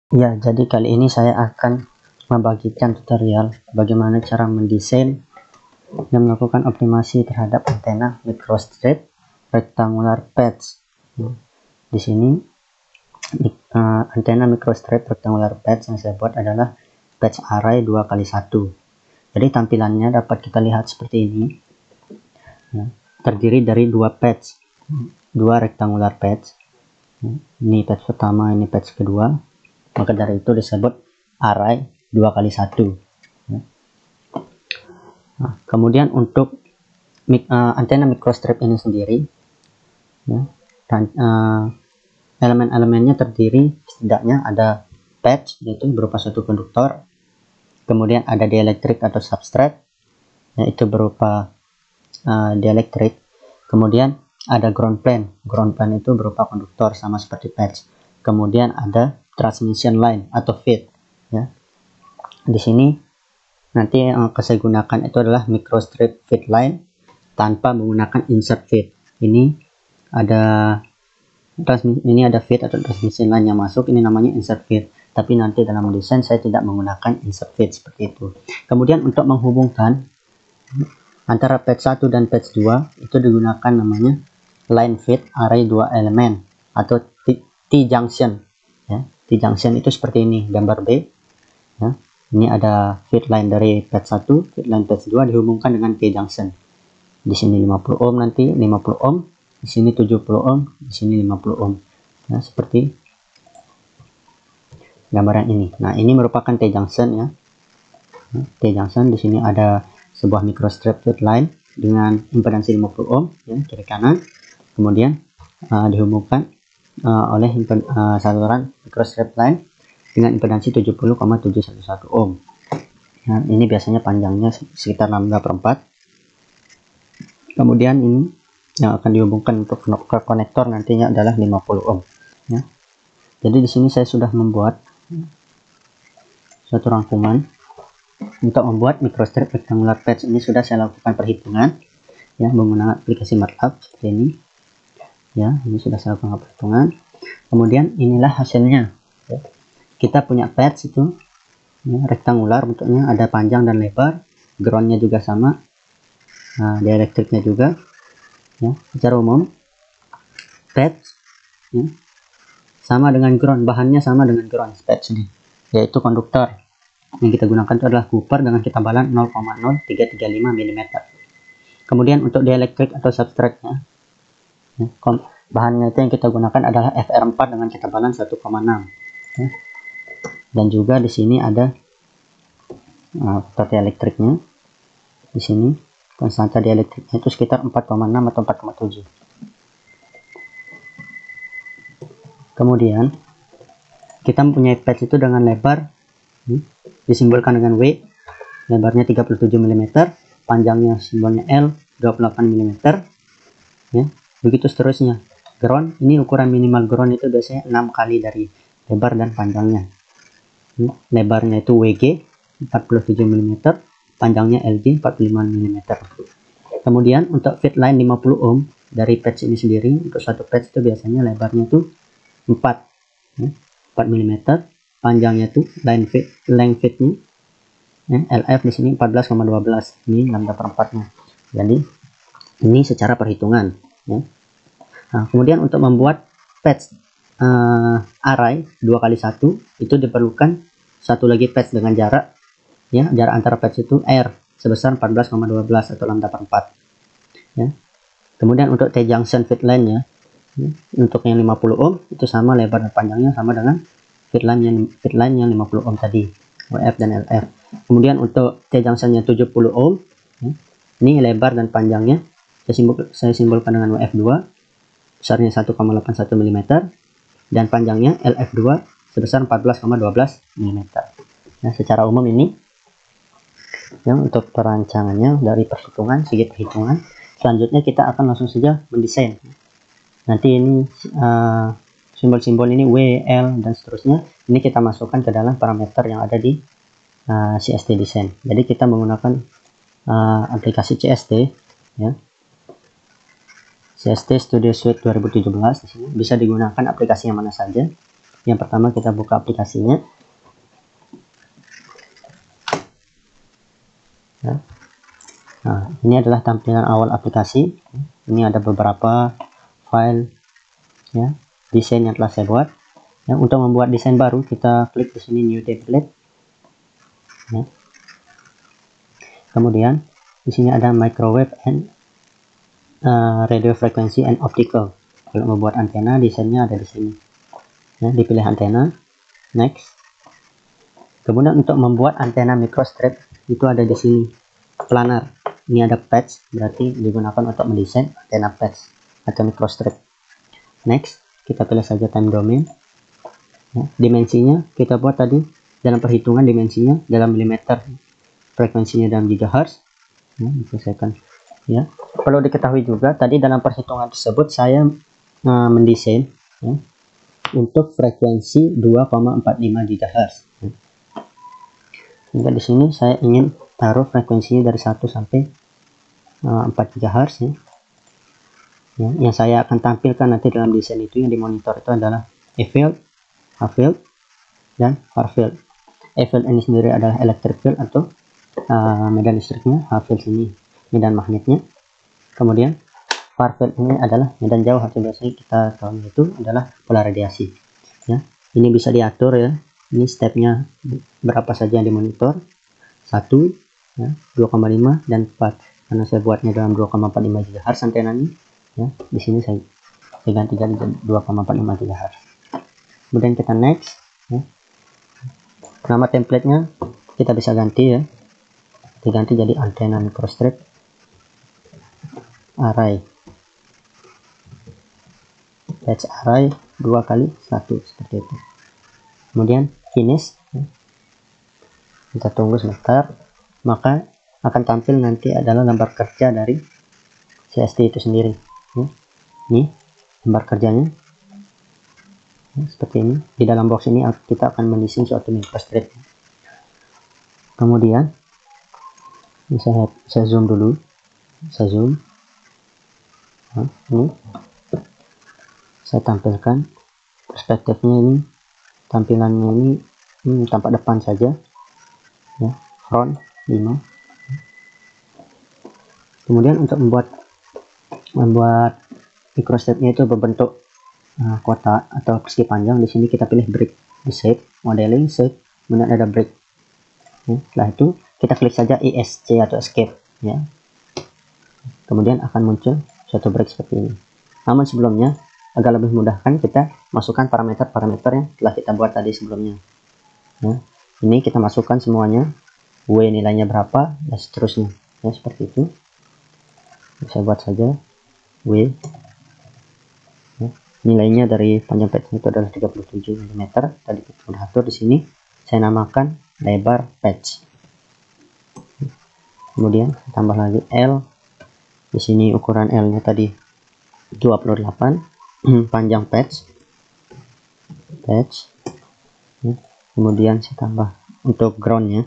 Ya, jadi kali ini saya akan membagikan tutorial bagaimana cara mendesain dan melakukan optimasi terhadap antena microstrip rectangular patch. Di sini antena microstrip rectangular patch yang saya buat adalah patch array 2x1. Jadi tampilannya dapat kita lihat seperti ini. Terdiri dari dua patch, dua rectangular patch. Ini patch pertama, ini patch kedua. Maka dari itu disebut array 2x1. Nah, kemudian untuk antena microstrip ini sendiri, elemen-elemennya terdiri setidaknya ada patch, yaitu berupa suatu konduktor, kemudian ada dielektrik atau substrate, yaitu berupa dielektrik, kemudian ada ground plane. Ground plane itu berupa konduktor sama seperti patch, kemudian ada transmission line atau feed. Di sini nanti yang saya gunakan itu adalah microstrip feed line tanpa menggunakan insert feed. Ini ada feed atau transmission line yang masuk, ini namanya insert feed. Tapi nanti dalam desain saya tidak menggunakan insert feed seperti itu. Kemudian untuk menghubungkan antara patch 1 dan patch 2 itu digunakan namanya line feed array 2 elemen atau T-junction. T-junction itu seperti ini, gambar B. Ini ada feed line dari patch 1, feed line patch 2 dihubungkan dengan T-junction. Di sini 50 ohm, nanti 50 ohm, di sini 70 ohm, di sini 50 ohm. Seperti gambaran ini. Nah, ini merupakan T-junction ya. T-junction di sini ada sebuah microstrip feed line dengan impedansi 50 ohm kiri kanan. Kemudian dihubungkan oleh saluran microstrip line dengan impedansi 70,711 ohm. Nah, ini biasanya panjangnya sekitar 6/4. Kemudian ini yang akan dihubungkan untuk ke konektor nantinya adalah 50 ohm. Jadi di sini saya sudah membuat suatu rangkuman untuk membuat microstrip rectangular patch. Ini sudah saya lakukan perhitungan menggunakan aplikasi MATLAB seperti ini. Ini sudah saya lakukan perhitungan. Kemudian inilah hasilnya. Kita punya patch itu rektangular bentuknya, ada panjang dan lebar, groundnya juga sama, dielektriknya juga. Secara umum patch sama dengan ground, bahannya sama dengan ground patch ini, yaitu konduktor. Yang kita gunakan itu adalah copper dengan ketebalan 0,0335 mm. Kemudian untuk dielektrik atau substrate-nya, bahannya itu yang kita gunakan adalah FR4 dengan ketebalan 1,6. Dan juga di sini ada total elektriknya. Di sini konstanta dielektriknya itu sekitar 4,6 atau 4,7. Kemudian kita mempunyai patch itu dengan lebar disimbolkan dengan W, lebarnya 37 mm, panjangnya simbolnya L 28 mm. Begitu seterusnya. Ground, ini ukuran minimal ground itu biasanya 6 kali dari lebar dan panjangnya. Lebarnya itu WG 47 mm, panjangnya LG 45 mm. Kemudian untuk feed line 50 ohm dari patch ini sendiri, untuk satu patch itu biasanya lebarnya itu 4 mm, panjangnya itu length feednya LF di sini 14,12, ini lambda per 4-nya. Jadi ini secara perhitungan. Nah, kemudian untuk membuat patch array 2x1 itu diperlukan satu lagi patch dengan jarak jarak antara patch itu R sebesar 14,12 atau lambda per 4. Kemudian untuk T-junction feed line-nya untuk yang 50 ohm itu sama lebar dan panjangnya sama dengan feed line yang 50 ohm tadi, WF dan LF. Kemudian untuk T-junction-nya 70 ohm, ini lebar dan panjangnya saya simbolkan dengan WF2, besarnya 1,81 mm, dan panjangnya LF2 sebesar 14,12 mm. Secara umum ini untuk perancangannya dari perhitungan, segi perhitungan. Selanjutnya kita akan langsung saja mendesain. Nanti ini simbol-simbol ini W, L, dan seterusnya, ini kita masukkan ke dalam parameter yang ada di CST Design. Jadi kita menggunakan aplikasi CST, CST Studio Suite 2017. Di sini bisa digunakan aplikasi yang mana saja. Yang pertama kita buka aplikasinya. Ya. Nah, ini adalah tampilan awal aplikasi. Ini ada beberapa file ya, desain yang telah saya buat. Ya, untuk membuat desain baru kita klik di sini new template. Ya. Kemudian di sini ada microwave and radio frequency and optical. Kalau membuat antena, desainnya ada di sini. Ya, dipilih antena, next. Kemudian untuk membuat antena microstrip itu ada di sini, planar. Ini ada patch, berarti digunakan untuk mendesain antena patch atau microstrip. Next, kita pilih saja time domain. Ya, dimensinya kita buat tadi dalam perhitungan, dimensinya dalam milimeter, frekuensinya dalam gigahertz. Ya, diselesaikan. Ya, perlu diketahui juga tadi dalam perhitungan tersebut saya mendesain ya, untuk frekuensi 2,45 GHz. Ya. Sehingga di sini saya ingin taruh frekuensinya dari 1 sampai 4 GHz ya. Ya, yang saya akan tampilkan nanti dalam desain itu yang dimonitor itu adalah E-field, H-field, dan far-field. E-field ini sendiri adalah electric field atau medan listriknya, H-field ini medan magnetnya. Kemudian far-field ini adalah medan jauh atau biasanya kita tahu itu adalah pola radiasi. Ya, ini bisa diatur ya. Ini stepnya berapa saja yang dimonitor. 1, ya, 2,5 dan 4. Karena saya buatnya dalam 2,45 GHz antena ini. Ya, di sini saya ganti jadi 2,45 GHz. Kemudian kita next. Ya. Nama templatenya kita bisa ganti ya. Diganti jadi antena microstrip array. Patch array 2x1 seperti itu. Kemudian finish. Ya. Kita tunggu sebentar, maka akan tampil nanti adalah lembar kerja dari CST itu sendiri. Ya. Ini lembar kerjanya. Ya, seperti ini. Di dalam box ini kita akan mendesain suatu microstrip. Kemudian ini saya zoom dulu. Saya zoom. Nah, ini saya tampilkan perspektifnya ini, tampilannya ini tampak depan saja ya, front 5. Kemudian untuk membuat microstripnya itu berbentuk kotak atau persegi panjang, di sini kita pilih break, di shape, modeling, shape, kemudian ada break ya. Setelah itu kita klik saja ESC atau escape ya, kemudian akan muncul suatu break seperti ini. Namun sebelumnya agar lebih mudahkan kita masukkan parameter-parameter yang telah kita buat tadi sebelumnya ya. Ini kita masukkan semuanya, W nilainya berapa dan seterusnya ya, seperti itu. Saya buat saja W ya. Nilainya dari panjang patch itu adalah 37 mm. Tadi kita sudah atur di sini. Saya namakan lebar patch. Kemudian tambah lagi L. Di sini ukuran L-nya tadi 28. Panjang patch ya. Kemudian saya tambah untuk groundnya,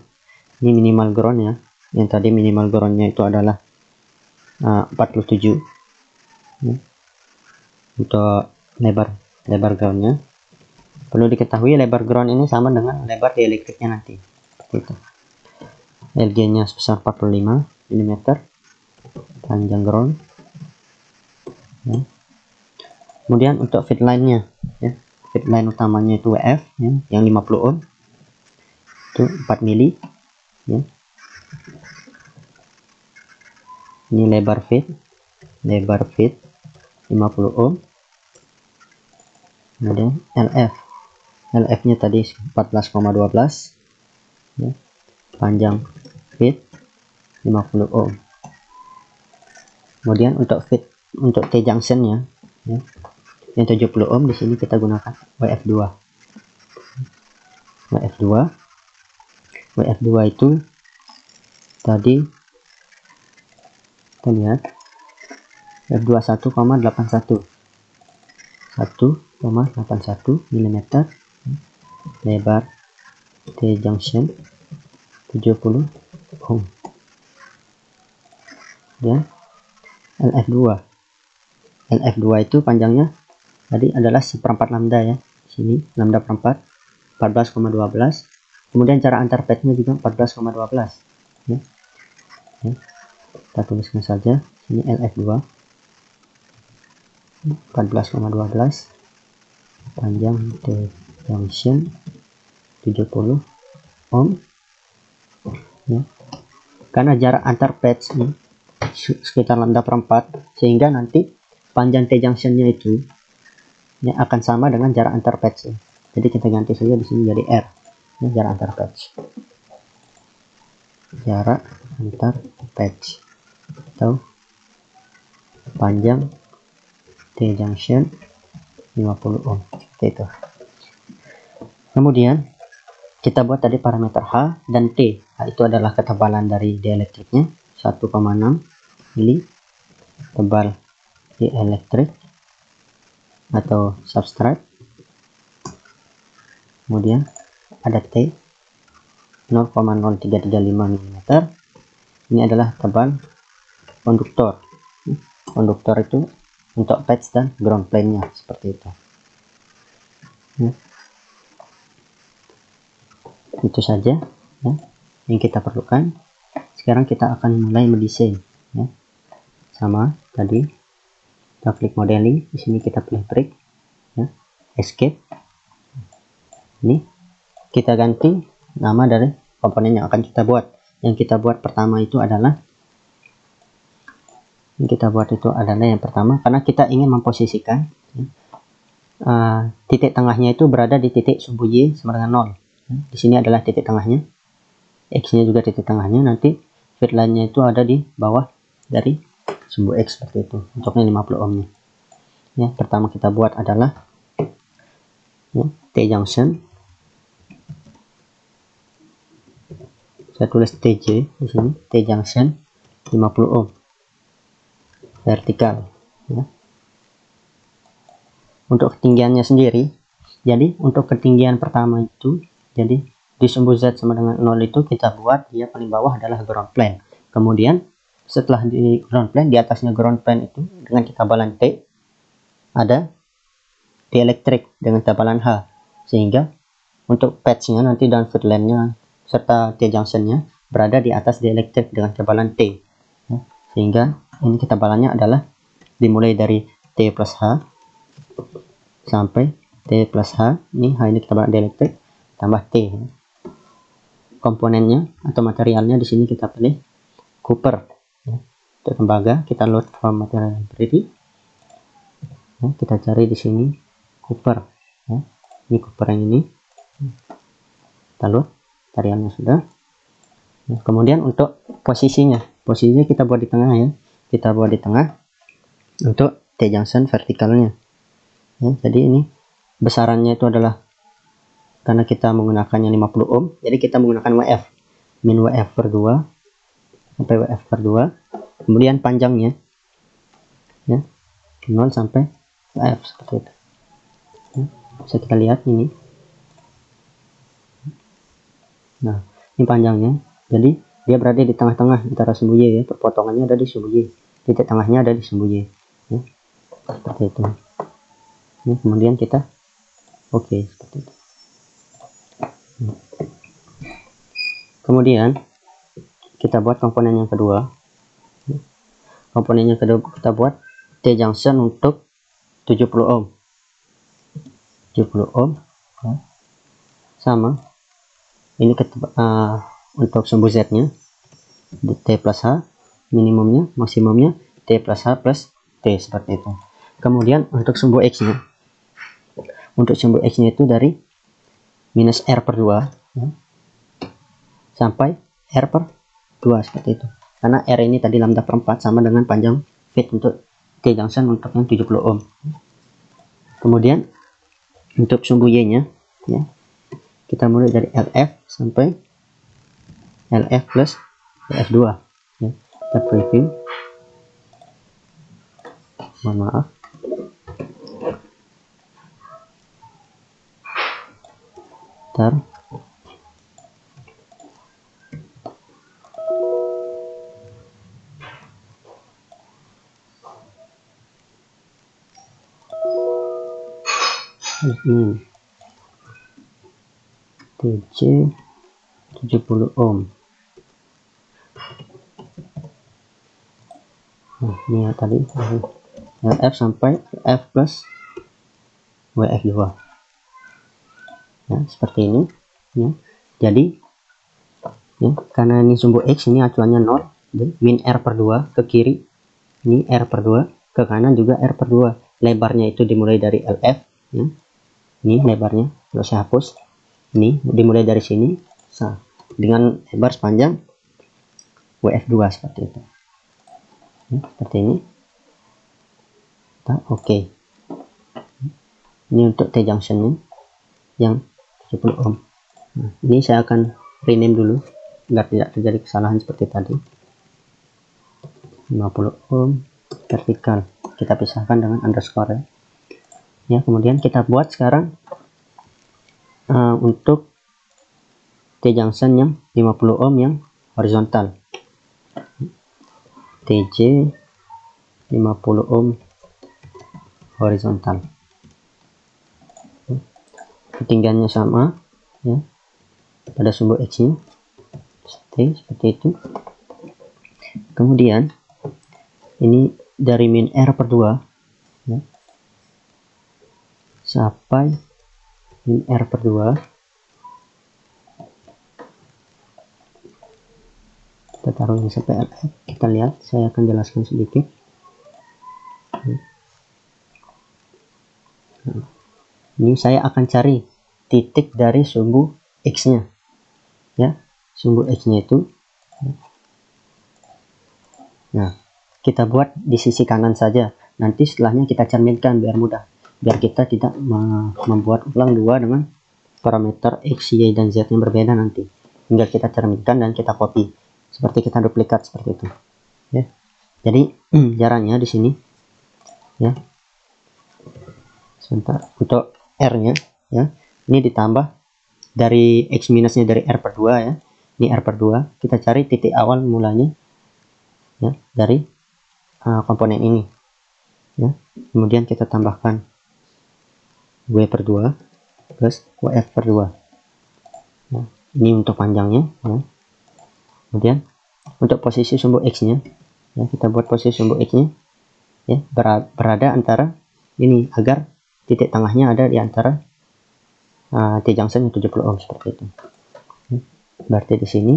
ini minimal ground ya, yang tadi minimal groundnya itu adalah 47 ya. Untuk lebar groundnya perlu diketahui lebar ground ini sama dengan lebar dielektriknya nanti itu. LG nya sebesar 45 mm panjang ground ya. Kemudian untuk feed line-nya ya, feed line utamanya itu WF ya, yang 50 ohm itu 4 mili ya. Ini lebar feed 50 ohm. Kemudian LF nya tadi 14,12 ya. Panjang feed 50 ohm. Kemudian untuk feed untuk T junction nya ya, yang 70 ohm, di sini kita gunakan WF2 itu tadi kita lihat WF2 1,81 mm, lebar T junction 70 ohm. Dan LF2 itu panjangnya tadi adalah 1/4 lambda ya, sini lambda per 4 14,12. Kemudian cara antar patch-nya juga 14,12 ya. Ya, kita tuliskan saja ini LF2 14,12, panjang T junction 70 ohm ya. Karena jarak antar patch ini sekitar lambda per 4, sehingga nanti panjang T junction-nya itu ya akan sama dengan jarak antar patch. Jadi kita ganti saja di sini jadi R. Ini jarak antar patch. Jarak antar patch atau panjang T junction 50 ohm. Seperti itu. Kemudian kita buat tadi parameter H dan T. H itu adalah ketebalan dari dieлекtriknya 1,6 mili tebal dielektrik atau substrate. Kemudian ada T 0,0335 mm. Ini adalah tebal konduktor. Konduktor itu untuk patch dan ground plane-nya seperti itu. Ya. Itu saja ya yang kita perlukan. Sekarang kita akan mulai mendesain ya. Sama tadi kita klik modeling, di sini kita pilih break ya, escape. Ini kita ganti nama dari komponen yang akan kita buat. Yang kita buat pertama itu adalah yang pertama, karena kita ingin memposisikan ya, titik tengahnya itu berada di titik sumbu Y sama dengan 0. Di sini adalah titik tengahnya, X-nya juga titik tengahnya. Nanti feed line-nya itu ada di bawah dari sumbu X seperti itu. Untuknya 50 ohm-nya. Ya, pertama kita buat adalah ya, T junction. Saya tulis TJ di sini, T junction 50 ohm vertikal. Ya. Untuk ketinggiannya sendiri, jadi untuk ketinggian pertama itu, jadi di sumbu Z sama dengan 0 itu kita buat dia paling bawah adalah ground plane. Kemudian setelah di ground plane, di atasnya ground plane itu dengan ketebalan T ada dieelektrik dengan tebalan H, sehingga untuk patch-nya nanti dan feed line-nya serta T junction-nya berada di atas dieelektrik dengan tebalan T ya. Sehingga ini ketebalannya adalah dimulai dari T plus H sampai T plus H. Ini H ini ketebalan dieelektrik tambah T ya. Komponennya atau materialnya di sini kita pilih copper ya. Untuk tembaga kita load from material library ya, kita cari di sini copper ya. Ini copper yang ini kita load, materialnya sudah ya. Kemudian untuk posisinya kita buat di tengah ya, kita buat di tengah untuk T junction vertikalnya ya. Jadi ini besarannya itu adalah, karena kita menggunakannya 50 ohm, jadi kita menggunakan WF min WF per 2 sampai WF per 2. Kemudian panjangnya ya 0 sampai WF seperti itu ya. Bisa kita lihat ini. Nah, ini panjangnya, jadi dia berada di tengah-tengah antara sumbu Y ya, perpotongannya ada di sumbu Y, titik tengahnya ada di sumbu Y ya. Seperti itu. Ini kemudian kita seperti itu. Kemudian kita buat komponen yang kedua. Komponen yang kedua kita buat T junction untuk 70 ohm. 70 ohm ya. Sama ini untuk sumbu Z nya di T plus H, minimumnya maksimumnya T plus H plus T seperti itu. Kemudian untuk sumbu X nya, itu dari minus R per 2 ya, sampai R per 2 seperti itu. Karena R ini tadi lambda per 4 sama dengan panjang feed untuk T junction untuk yang 70 ohm. Kemudian untuk sumbu Y nya ya, kita mulai dari LF sampai LF plus LF2 ya. Kita preview, mohon maaf. Ntar TJ 70 ohm. Nah, ini ya tadi LF sampai F plus WF2 ya, seperti ini ya. Jadi ya, karena ini sumbu X ini acuannya 0, min R per 2 ke kiri, ini R per 2, ke kanan juga R per 2. Lebarnya itu dimulai dari LF ya. Ini lebarnya, kalau saya hapus ini dimulai dari sini dengan lebar sepanjang WF2 seperti itu ya, seperti ini. Oke. Ini untuk T junctionnya yang 70 ohm. Nah, ini saya akan rename dulu agar tidak terjadi kesalahan seperti tadi. 50 ohm vertikal kita pisahkan dengan underscore ya. Ya, kemudian kita buat sekarang untuk T junction yang 50 ohm yang horizontal. TJ 50 ohm horizontal. Ketinggiannya sama ya pada sumbu X nya seperti itu. Kemudian ini dari min R per 2 ya, sampai min R per 2 kita taruh ini sampai LF. Kita lihat, saya akan jelaskan sedikit. Nah, ini saya akan cari titik dari sumbu X nya ya, sumbu X nya itu. Nah, kita buat di sisi kanan saja, nanti setelahnya kita cerminkan biar mudah, biar kita tidak membuat ulang dua dengan parameter X, Y, dan Z yang berbeda nanti. Tinggal kita cerminkan dan kita copy, seperti kita duplikat seperti itu ya. Jadi jaraknya di sini ya, sebentar, untuk R nya ya, ini ditambah dari X minusnya dari R per 2 ya, ini R per 2, kita cari titik awal mulanya ya dari komponen ini ya. Kemudian kita tambahkan W per 2 plus WF per 2 ya. Ini untuk panjangnya ya. Kemudian untuk posisi sumbu X nya ya, kita buat posisi sumbu X nya ya berada antara ini, agar titik tengahnya ada di antara T junction 70 ohm seperti itu ya. Berarti di sini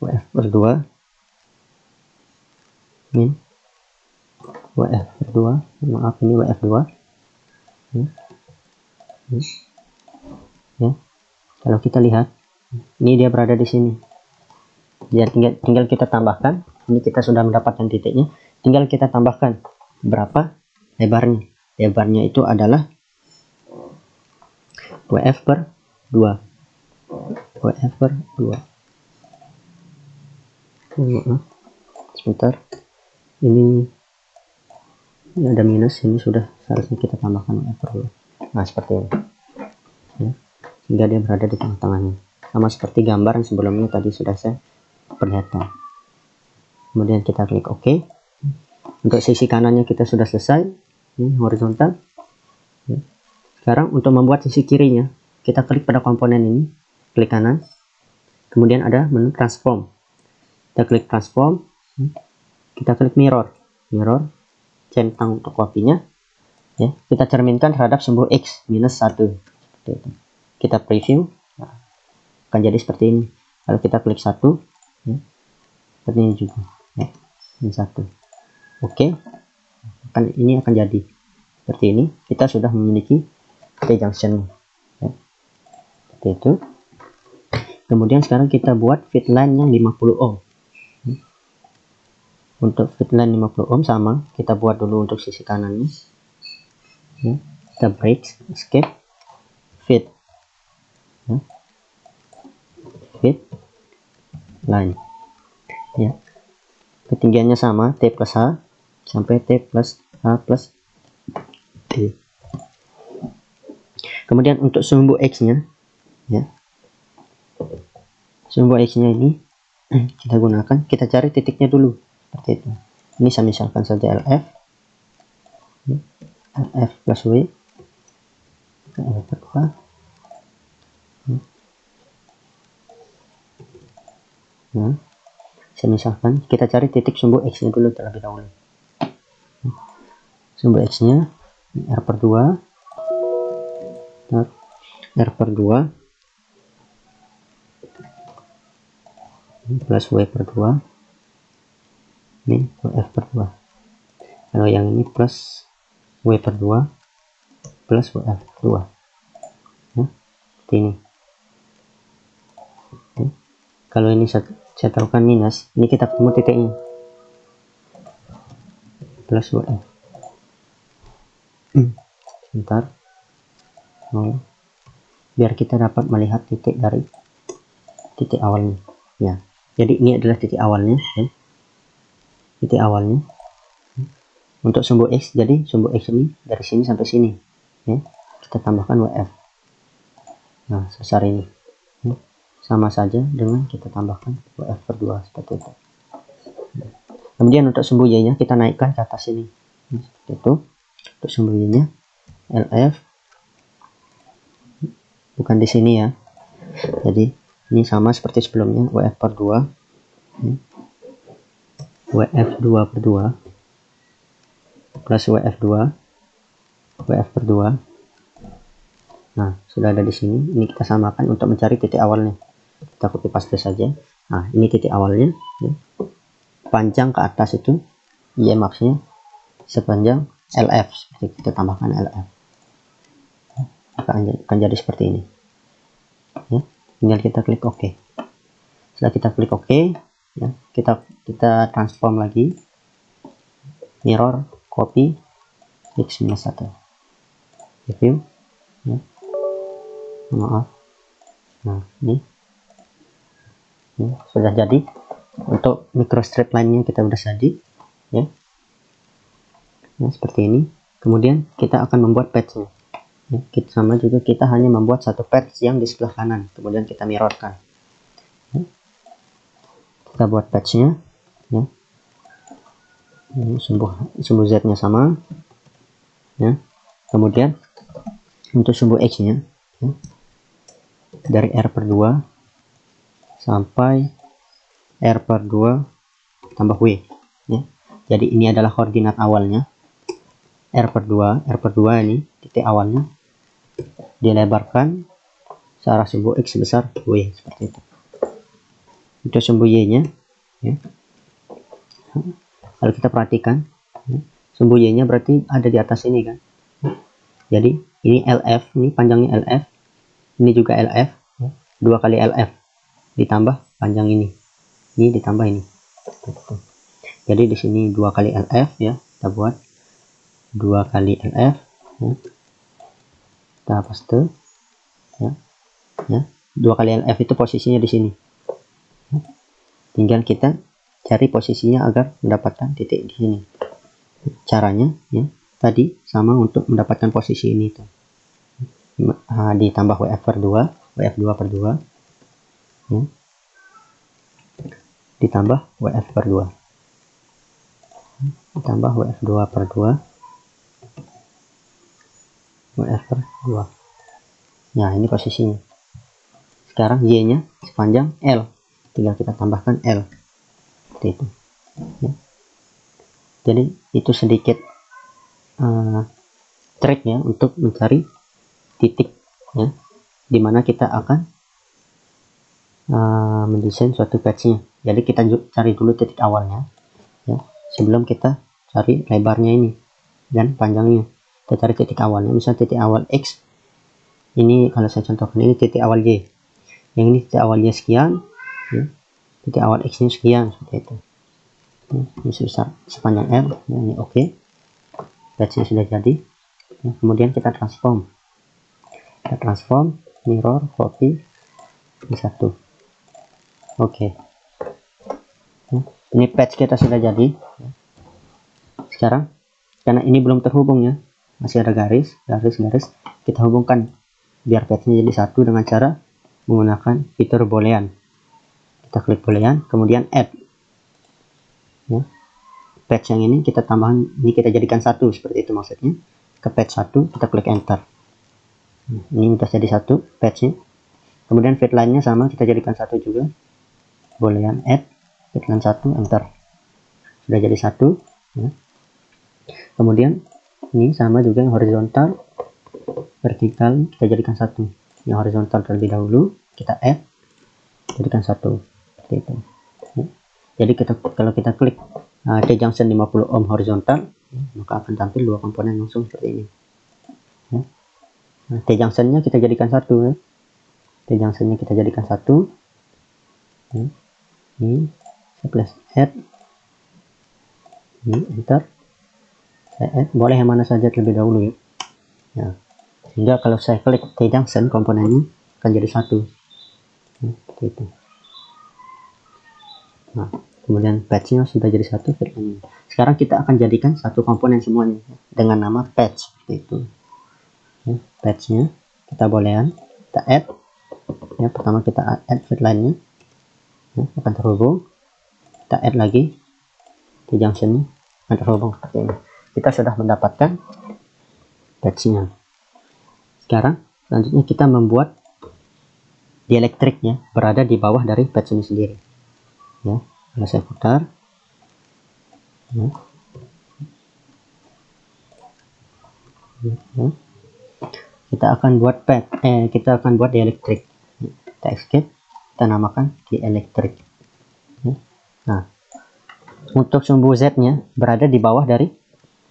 WF per 2 min WF per 2, maaf ini WF 2 ya. Ya, kalau kita lihat ini dia berada di sini ya, tinggal kita tambahkan, ini kita sudah mendapatkan titiknya, tinggal kita tambahkan berapa lebarnya. Lebarnya itu adalah WF per 2, WF per 2. Sebentar, ini ada minus, ini sudah seharusnya kita tambahkan WF per 2. Nah, seperti ini ya, sehingga dia berada di tengah-tengahnya, sama seperti gambar yang sebelumnya tadi sudah saya perlihatkan. Kemudian kita klik OK. Untuk sisi kanannya kita sudah selesai, ini horizontal ya. Sekarang untuk membuat sisi kirinya, kita klik pada komponen ini, klik kanan, kemudian ada menu transform, kita klik transform, kita klik mirror, centang untuk kopinya ya, kita cerminkan terhadap sumbu X minus 1 seperti itu. Kita preview, nah, akan jadi seperti ini. Kalau kita klik 1 ya, seperti ini juga ya, minus 1. Oke, ini akan jadi seperti ini. Kita sudah memiliki T junction ya, seperti itu. Kemudian sekarang kita buat fit line yang 50 ohm. Untuk fit line 50 ohm sama, kita buat dulu untuk sisi kanannya ya. Kita break, escape, fit ya. Fit line ya, ketinggiannya sama, T plus H sampai T plus H plus T. Kemudian untuk sumbu X nya ya, sumbu X nya ini kita gunakan, kita cari titiknya dulu seperti itu. Ini saya misalkan saja LF ya, LF plus W LF per 2 ya. Nah, misalkan kita cari titik sumbu X nya dulu terlebih dahulu. Sumbu X nya R per 2 R per 2 plus W per 2, ini WF per 2. Kalau yang ini plus W per 2 plus WF per 2. Ya, seperti ini. Ya. Kalau ini saya taruhkan minus, ini kita ketemu titiknya plus WF. Sebentar, biar kita dapat melihat titik dari titik awalnya. Ya, jadi ini adalah titik awalnya. Ya. Titik awalnya untuk sumbu X, jadi sumbu X ini dari sini sampai sini. Ya, kita tambahkan WF. Nah, sebesar ini. Ya. Sama saja dengan kita tambahkan WF per 2 seperti itu. Kemudian untuk sumbu Y nya kita naikkan ke atas ini. Seperti itu. Untuk sumbu Y nya LF bukan di sini ya. Jadi ini sama seperti sebelumnya, WF per 2. WF 2 per 2 plus WF 2 WF per 2. Nah, sudah ada di sini. Ini kita samakan untuk mencari titik awalnya. Kita copy paste saja. Nah, ini titik awalnya. Ya. Panjang ke atas itu Y max-nya sepanjang LF. Seperti kita tambahkan LF. Akan jadi seperti ini. Ya, tinggal kita klik OK. Setelah kita klik OK, ya, kita transform lagi, mirror, copy, X-1, review. Ya. Maaf. Nah, ini ya, sudah jadi. Untuk micro strip line-nya kita sudah jadi. Ya. Nah, seperti ini. Kemudian kita akan membuat patch-nya. Ya, sama juga kita hanya membuat satu patch yang di sebelah kanan. Kemudian kita mirrorkan. Ya. Kita buat patch-nya. Ya. Sumbu Z-nya sama. Ya. Kemudian untuk sumbu X-nya, ya, dari R per 2 sampai R per 2 tambah W. Ya. Jadi ini adalah koordinat awalnya. R per 2 ini titik awalnya dilebarkan searah sumbu X sebesar W, seperti itu. Untuk sumbu Y nya, ya, kalau kita perhatikan, ya, sumbu Y nya berarti ada di atas ini kan. Jadi ini LF, ini panjangnya LF, ini juga LF, ya, 2 kali LF ditambah panjang ini ditambah ini. Jadi di sini 2 kali LF, ya, kita buat 2 kali LF, ya. Kita paste, ya, 2 kali LF itu posisinya di sini. Ya. Tinggal kita cari posisinya agar mendapatkan titik di sini. Caranya, ya, tadi sama untuk mendapatkan posisi ini tuh. Ditambah WF per 2, WF 2 per 2, ya, ditambah WF per 2, ditambah WF 2 per 2, WF per 2. Nah, ini posisinya. Sekarang Y nya sepanjang L, tinggal kita tambahkan L, seperti itu. Ya. Jadi itu sedikit triknya untuk mencari titik, ya, dimana kita akan mendesain suatu patch-nya. Jadi kita cari dulu titik awalnya, ya, sebelum kita cari lebarnya ini dan panjangnya. Kita cari titik awalnya, misalnya titik awal X ini, kalau saya contohkan ini titik awal Y, yang ini titik awal Y sekian, ya, titik awal X nya sekian, seperti itu. Ya, ini sebesar sepanjang R, ya, ini oke. Patch-nya sudah jadi. Ya, kemudian kita transform, mirror, copy, di satu. Oke. Ya, ini patch kita sudah jadi. Sekarang karena ini belum terhubung, ya, masih ada garis, kita hubungkan biar patch-nya jadi satu dengan cara menggunakan fitur boolean. Kita klik boolean, kemudian add. Ya. Patch yang ini kita tambahkan, ini kita jadikan satu, seperti itu maksudnya. Ke patch 1 kita klik enter. Ini sudah jadi satu patch-nya. Kemudian feed line-nya sama, kita jadikan satu juga. bolehan add dengan 1, enter, sudah jadi 1 ya. Kemudian ini sama juga yang horizontal, vertikal kita jadikan 1. Yang horizontal terlebih dahulu kita add, jadikan 1 seperti itu ya. Jadi kalau kita klik T-junction 50 ohm horizontal ya, maka akan tampil 2 komponen langsung seperti ini ya. Nah, T-junction-nya kita jadikan 1 ya. T-junction-nya kita jadikan 1 ya. Ini saya add, ini enter, saya add, boleh yang mana saja terlebih dahulu ya. Ya, sehingga kalau saya klik T-junction komponennya akan jadi 1 ya, seperti itu. Nah, kemudian patch-nya sudah jadi 1. Sekarang kita akan jadikan 1 komponen semuanya dengan nama patch seperti itu ya. Patch-nya kita bolehan, kita add ya. Pertama kita add line-nya ya, akan terhubung, kita add lagi T-junction-nya akan terhubung seperti ini. Kita sudah mendapatkan patch-nya. Sekarang selanjutnya kita membuat dielektriknya berada di bawah dari patch ini sendiri ya. Kalau saya putar ya. Ya. Kita akan buat kita akan buat dielektrik. Kita escape, kita namakan dielektrik ya. Nah, untuk sumbu Z-nya berada di bawah dari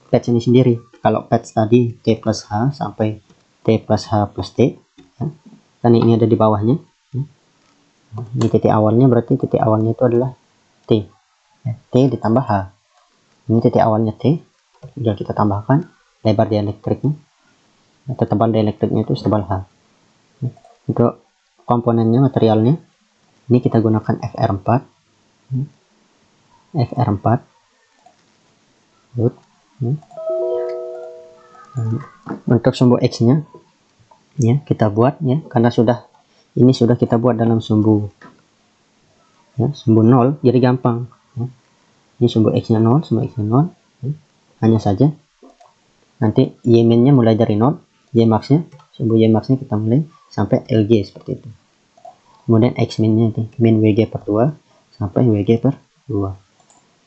patch ini sendiri. Kalau patch tadi T plus H sampai T plus H plus T ya. Dan ini ada di bawahnya ya. Ini titik awalnya, berarti titik awalnya itu adalah T ya. T ditambah H, ini titik awalnya T, tinggal kita tambahkan lebar dielektriknya atau tebal dielektriknya itu setebal H ya. Untuk komponennya, materialnya ini kita gunakan FR4 ya. FR4 ya. Untuk sumbu X nya ya kita buat ya, karena ini sudah kita buat dalam sumbu ya, sumbu 0, jadi gampang ya. Ini sumbu X nya 0, sumbu X nya 0 ya. Hanya saja nanti Y min nya mulai dari 0, Y max nya, sumbu Y max nya kita mulai sampai LG seperti itu. Kemudian X min nya itu min WG per 2 sampai WG per 2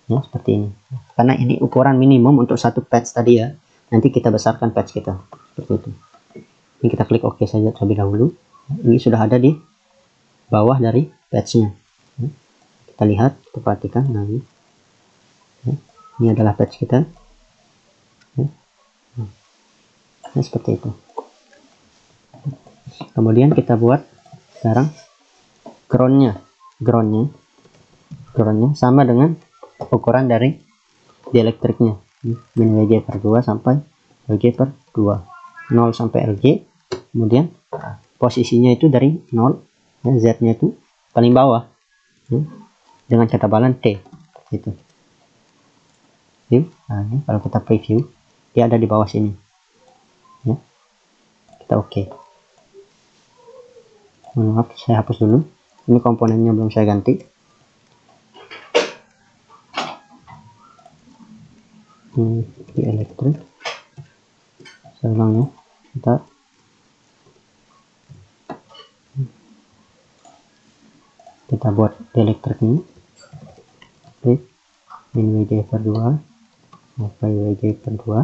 ya, seperti ini. Karena ini ukuran minimum untuk satu patch tadi ya, nanti kita besarkan patch kita seperti itu. Ini kita klik OK saja terlebih dahulu. Ini sudah ada di bawah dari patch-nya. Kita lihat, kita perhatikan. Nah, ini adalah patch kita. Nah, seperti itu. Kemudian kita buat sekarang groundnya sama dengan ukuran dari dielektriknya, min WG per 2 sampai WG per 2, 0 sampai LG. Kemudian posisinya itu dari 0 ya, Z nya itu paling bawah ya, dengan ketebalan T gitu. Nah, ini kalau kita preview dia ada di bawah sini ya. Kita OK. Maaf, saya hapus dulu, ini komponennya belum saya ganti. Di elektrik saya ulang ya, kita buat di elektrik ini min WG per 2 sampai WG per 2,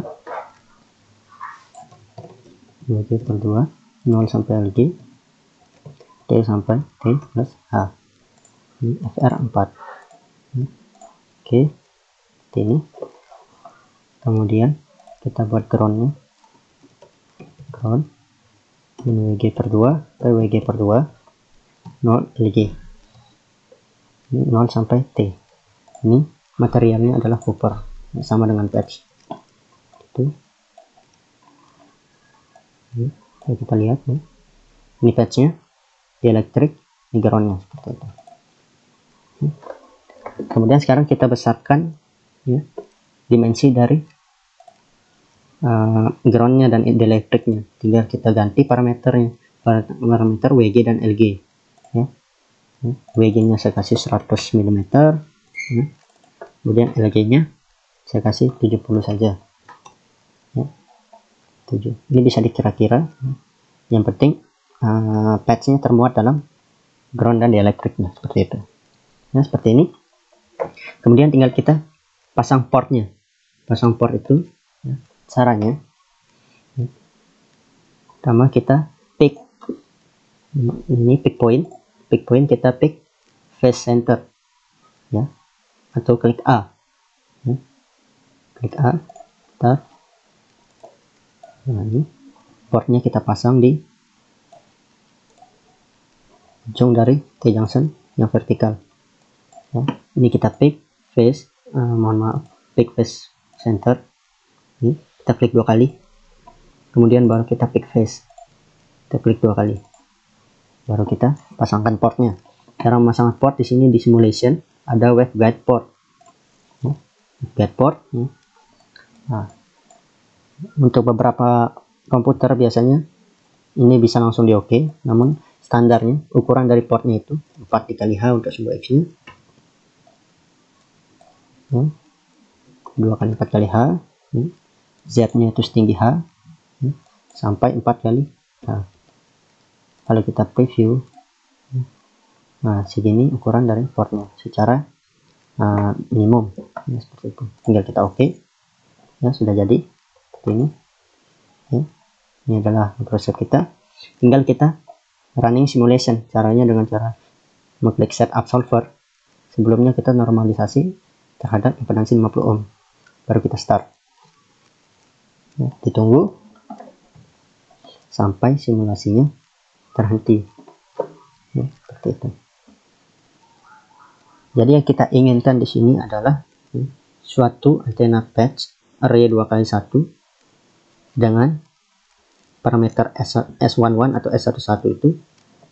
WG per 2, 0 sampai LG, T sampai T plus H, ini FR4 oke, ini. Kemudian kita buat groundnya, ground min WG per 2 sampai WG per 2, 0 LG, ini 0 sampai T. Ini materialnya adalah copper sama dengan patch itu. Kita lihat ya. Ini patchnya, dielektrik, ini groundnya seperti itu. Kemudian sekarang kita besarkan ya, dimensi dari groundnya dan dielektriknya. Tinggal kita ganti parameternya, parameter WG dan LG ya. WG nya saya kasih 100 mm ya. Kemudian LG nya saya kasih 70 saja ya. 7. Ini bisa dikira-kira ya. Yang penting patch nya termuat dalam ground dan dielektriknya seperti itu. ya, seperti ini. Kemudian tinggal kita pasang portnya. Pasang port itu ya, caranya pertama kita pick ini, pick point kita pick face center ya, atau klik A ya. Klik A, tar. Nah, ini portnya kita pasang di ujung dari T-junction yang vertikal ya. Ini kita pick face, pick face center. Ini kita klik 2 kali, kemudian baru kita pick face, kita klik 2 kali, baru kita pasangkan portnya. Cara memasang port di sini di simulation ada waveguide port ya. Waveguide port ya. Nah, untuk beberapa komputer biasanya ini bisa langsung di OK, namun standarnya ukuran dari portnya itu 4 dikali H untuk sebuah X nya ya. 2 kali 4 kali H ya. Z nya itu setinggi H ya, sampai 4 kali H. Kalau kita preview, nah segini ukuran dari portnya secara minimum ya, seperti itu. Tinggal kita OK ya, sudah jadi seperti ini ya. Ini adalah proses kita. Tinggal kita running simulation. Caranya dengan cara mengklik setup solver. Sebelumnya kita normalisasi terhadap impedansi 50 ohm, baru kita start ya, ditunggu sampai simulasinya terhenti ya, seperti itu. Jadi yang kita inginkan di sini adalah ya, suatu antena patch array 2x1 dengan parameter S11 atau S11 itu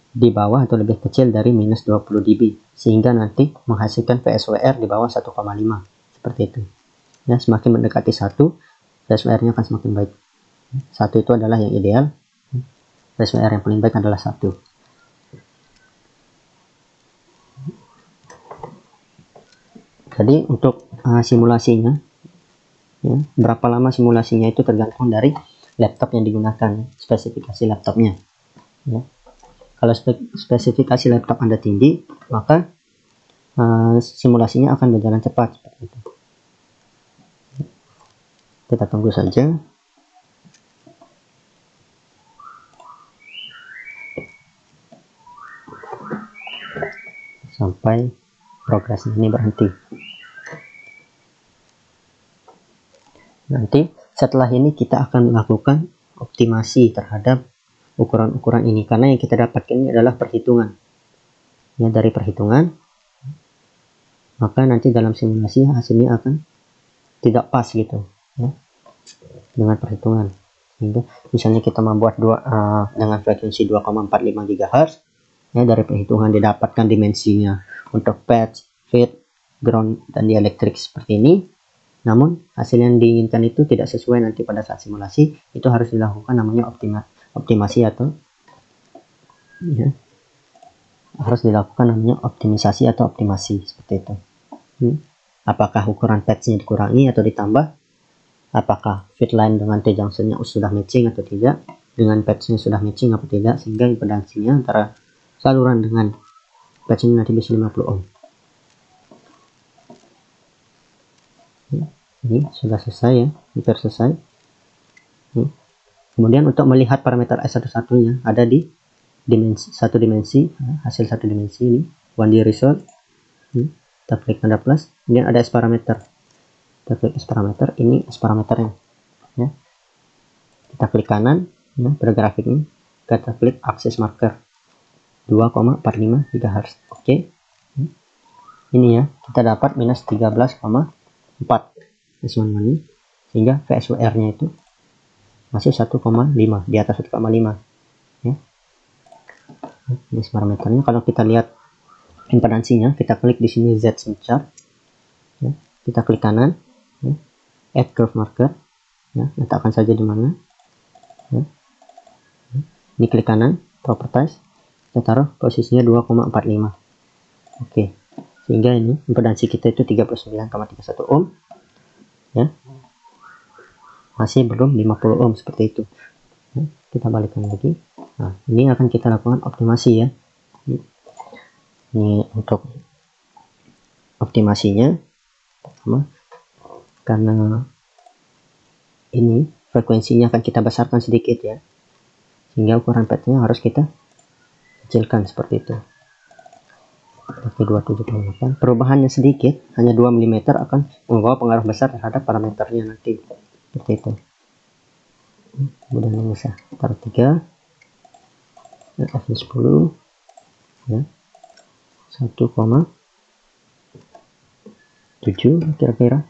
di bawah atau lebih kecil dari minus 20 dB, sehingga nanti menghasilkan VSWR di bawah 1,5 seperti itu ya. Semakin mendekati 1, VSWR nya akan semakin baik. 1 itu adalah yang ideal, VSWR yang paling baik adalah 1. Jadi untuk simulasinya ya, berapa lama simulasinya itu tergantung dari laptop yang digunakan, spesifikasi laptopnya ya. Kalau spesifikasi laptop Anda tinggi, maka simulasinya akan berjalan cepat seperti itu. Kita tunggu saja sampai progres ini berhenti. Nanti setelah ini kita akan melakukan optimasi terhadap ukuran-ukuran ini, karena yang kita dapatkan ini adalah perhitungan ya. Dari perhitungan maka nanti dalam simulasi hasilnya akan tidak pas gitu ya, dengan perhitungan. Sehingga misalnya kita membuat dengan frekuensi 2,45 GHz ya, dari perhitungan didapatkan dimensinya untuk patch, feed, ground, dan dielektrik seperti ini. Namun hasil yang diinginkan itu tidak sesuai nanti pada saat simulasi. Itu harus dilakukan namanya optimasi atau ya, harus dilakukan namanya optimisasi atau optimasi seperti itu. Apakah ukuran patchnya dikurangi atau ditambah? Apakah feed line dengan T-junction-nya sudah matching atau tidak? Dengan patchnya sudah matching atau tidak? Sehingga impedansinya antara saluran dengan patchnya nanti bisa 50 ohm. Ini sudah selesai ya, hampir selesai. Kemudian untuk melihat parameter S11-nya ada di satu dimensi, hasil satu dimensi ini 1D result. Kita klik tanda plus, kemudian ada S parameter. Kita klik S parameter, ini S parameternya ya. Kita klik kanan ya, pada grafiknya kita klik akses marker 2,45 GHz. Oke. Ini ya, kita dapat minus 13,4 ini, sehingga VSWR nya itu masih 1,5, di atas 1,5 ya. Ini parameternya. Kalau kita lihat impedansinya, kita klik di sini Z Smith chart ya. Kita klik kanan ya, add curve marker ya, letakkan saja di mana ya. Ini klik kanan properties, kita taruh posisinya 2,45. Oke, sehingga ini impedansi kita itu 39,31 ohm ya, masih belum 50 ohm seperti itu ya. Kita balikkan lagi. Nah, ini akan kita lakukan optimasi ya. Ini untuk optimasinya pertama, karena ini frekuensinya akan kita besarkan sedikit ya, sehingga ukuran padnya harus kita kecilkan seperti itu, seperti 278. Perubahannya sedikit, hanya 2 mm, akan membawa pengaruh besar terhadap parameternya nanti, seperti itu. Kemudian ini bisa taruh 3, f10 ya, 1,7 kira-kira.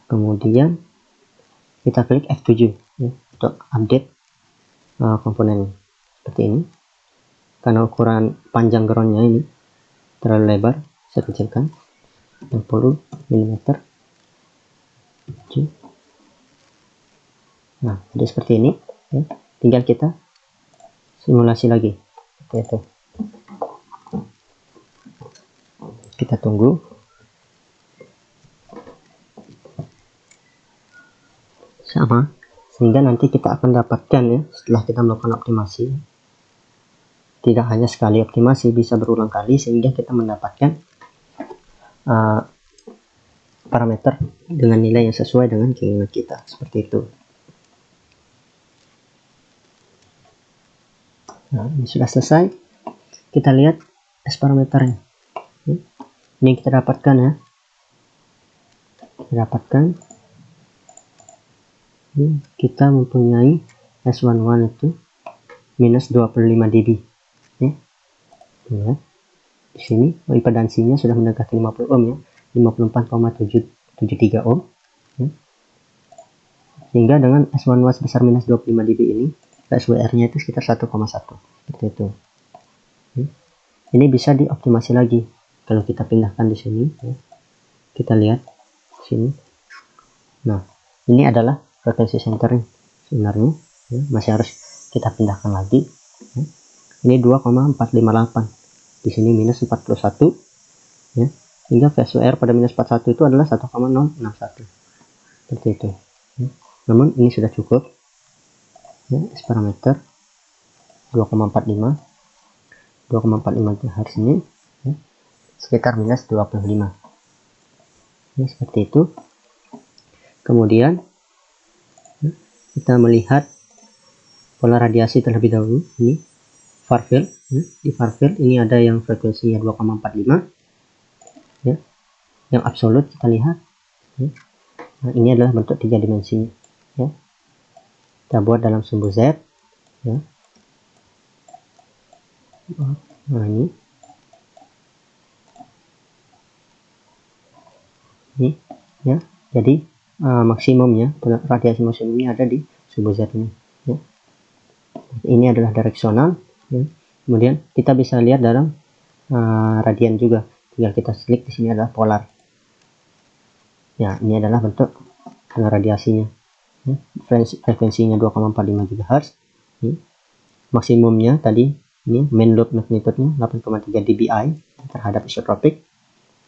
Kemudian kita klik F7 ya, untuk update komponen seperti ini. Karena ukuran panjang groundnya ini terlalu lebar, saya kecilkan 60 mm. Nah, jadi seperti ini ya. Tinggal kita simulasi lagi seperti itu. Kita tunggu sama, sehingga nanti kita akan dapatkan ya, setelah kita melakukan optimasi, tidak hanya sekali optimasi, bisa berulang kali, sehingga kita mendapatkan parameter dengan nilai yang sesuai dengan keinginan kita, seperti itu. Nah, ini sudah selesai. Kita lihat S parameternya. Ini kita dapatkan ya. Kita mempunyai S11 itu minus 25 dB ya. Di sini impedansinya sudah mendekati 50 ohm ya, 54,773 ohm ya. Sehingga dengan S11 sebesar minus 25 dB ini, SWR nya itu sekitar 1,1 seperti itu ya. Ini bisa dioptimasi lagi kalau kita pindahkan di sini ya. Kita lihat sini. Nah, ini adalah frekuensi centering sebenarnya ya, masih harus kita pindahkan lagi ya. Ini 2,458, di sini minus 41 ya, hingga VSWR pada minus 41 itu adalah 1,061 seperti itu ya. Namun ini sudah cukup ya, S parameter 2,45 Hz ini ya, sekitar minus 25 ya, seperti itu. Kemudian ya, kita melihat pola radiasi terlebih dahulu. Ini far field ya. Di far field ini ada yang frekuensinya 2,45 ya, yang absolut kita lihat ya. Nah, ini adalah bentuk 3 dimensinya ya. Kita buat dalam sumbu Z ya. Nah, ini ya. Jadi maksimumnya, radiasi maksimumnya ada di sumbu Z ini ya. Ini adalah direksional ya. Kemudian kita bisa lihat dalam radian juga, tinggal kita klik di sini adalah polar ya. Ini adalah bentuk radiasinya ya. Frekuensinya 2,45 GHz ya. Maksimumnya tadi ini main lobe magnitude-nya 8,3 dBi terhadap isotropik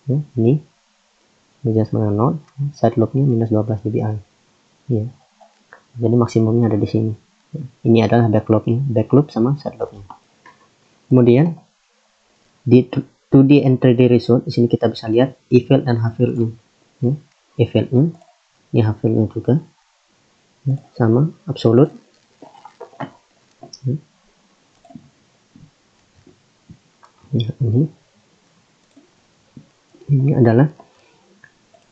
ya. Ini minus 0, side lobe-nya minus 12 dBi ya. Jadi maksimumnya ada di sini. Ini adalah back lobe sama side lobe-nya. Kemudian di 2D and 3D result, di sini kita bisa lihat E field dan H field-nya ya. E field-nya, ini H field-nya juga ya, sama absolut ya. Ya, ini adalah,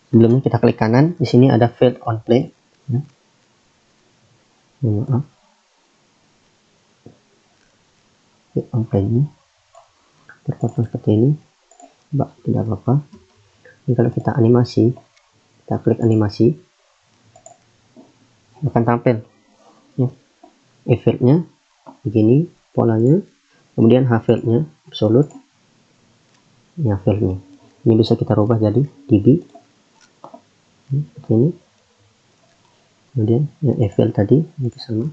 sebelumnya kita klik kanan, di sini ada field on play ya. Field on play ini terpotong seperti ini, tidak apa-apa. Ini kalau kita animasi, kita klik animasi, akan tampil ya. E field-nya begini polanya, kemudian H field-nya absolut ya, field-nya ini bisa kita rubah jadi dB seperti ini. Kemudian yang E field tadi itu sama,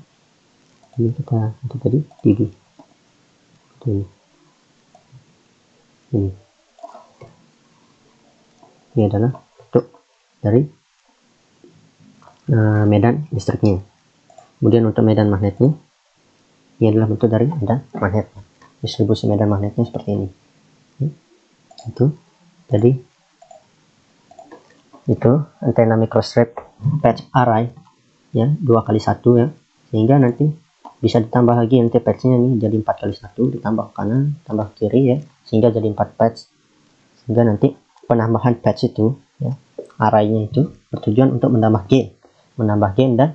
ini kita itu tadi dB ini. Ini adalah bentuk dari medan listriknya. Kemudian untuk medan magnetnya, ini adalah bentuk dari medan magnet. Distribusi medan magnetnya seperti ini. Itu jadi itu antena microstrip patch array ya, 2x1 ya, sehingga nanti bisa ditambah lagi nanti patchnya nih jadi 4x1, ditambah kanan tambah kiri ya, sehingga jadi 4 patch. Sehingga nanti penambahan patch itu ya, arraynya itu bertujuan untuk menambah gain dan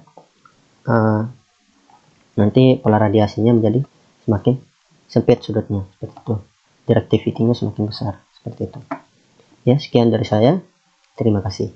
nanti pola radiasinya menjadi semakin sempit sudutnya, seperti itu, directivity-nya semakin besar, seperti itu ya. Sekian dari saya, terima kasih.